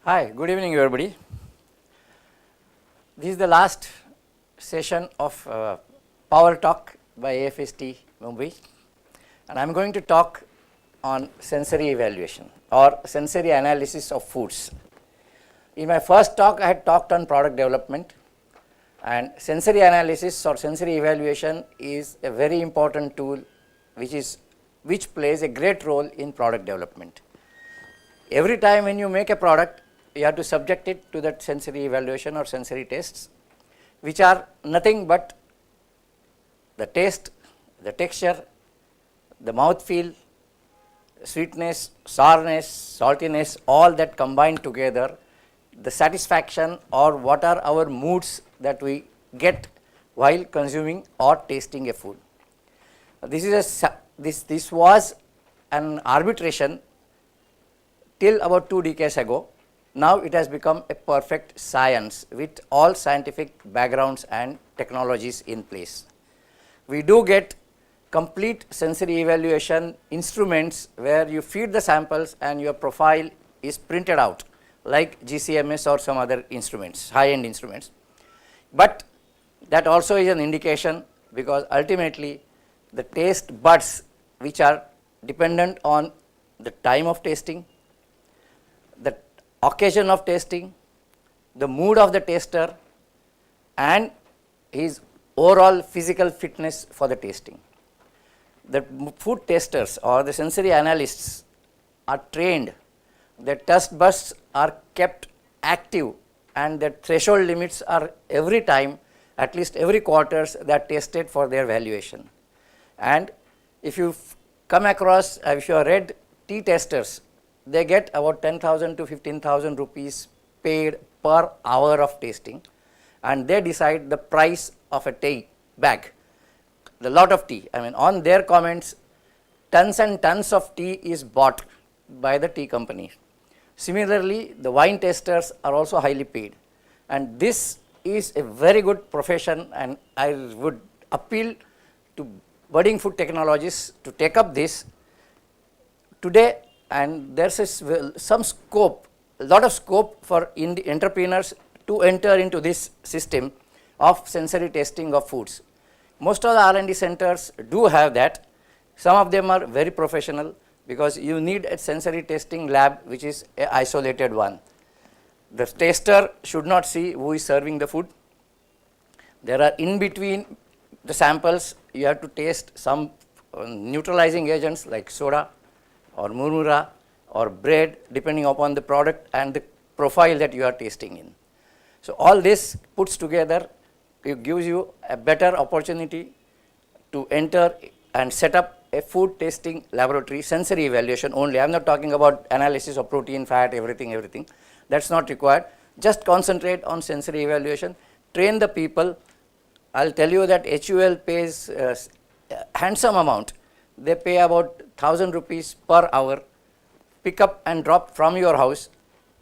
Hi, good evening everybody. This is the last session of PowerTalk by AFST Mumbai, and I am going to talk on sensory evaluation or sensory analysis of foods. In my first talk, I had talked on product development, and sensory analysis or sensory evaluation is a very important tool which plays a great role in product development. Every time when you make a product, you have to subject it to that sensory evaluation or sensory tests, which are nothing but the taste, the texture, the mouthfeel, sweetness, sourness, saltiness, all that combined together, the satisfaction or what are our moods that we get while consuming or tasting a food. This was an arbitration till about 2 decades ago. Now it has become a perfect science with all scientific backgrounds and technologies in place. We do get complete sensory evaluation instruments where you feed the samples and your profile is printed out like GCMS or some other instruments, high-end instruments. But that also is an indication, because ultimately the taste buds, which are dependent on the time of tasting, the occasion of tasting, the mood of the taster, and his overall physical fitness for the tasting. The food testers or the sensory analysts are trained, their taste buds are kept active, and their threshold limits are every time, at least every quarters, they are tested for their valuation. And if you come across, if you have read tea testers, they get about 10,000 to 15,000 rupees paid per hour of tasting, and they decide the price of a tea bag, the lot of tea. I mean, on their comments, tons and tons of tea is bought by the tea company. Similarly, the wine testers are also highly paid, and this is a very good profession, and I would appeal to budding food technologists to take up this today. And there is some scope, a lot of scope for entrepreneurs to enter into this system of sensory testing of foods. Most of the R&D centers do have that. Some of them are very professional, because you need a sensory testing lab which is an isolated one. The taster should not see who is serving the food. There are in between the samples, you have to taste some neutralizing agents like soda or murmura or bread, depending upon the product and the profile that you are tasting in. So all this puts together, it gives you a better opportunity to enter and set up a food tasting laboratory, sensory evaluation only. I am not talking about analysis of protein, fat, everything. That's not required. Just concentrate on sensory evaluation, train the people. I'll tell you that HUL pays a handsome amount. They pay about 1,000 rupees per hour, pick up and drop from your house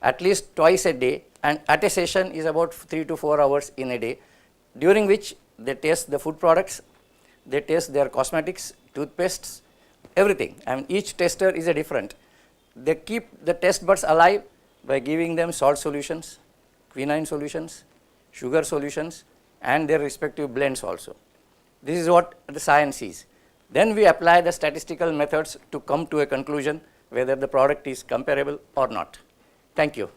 at least twice a day, and at a session is about 3 to 4 hours in a day, during which they taste the food products, they taste their cosmetics, toothpastes, everything. I mean, each tester is a different. They keep the taste buds alive by giving them salt solutions, quinine solutions, sugar solutions, and their respective blends also. This is what the science is. Then we apply the statistical methods to come to a conclusion whether the product is comparable or not. Thank you.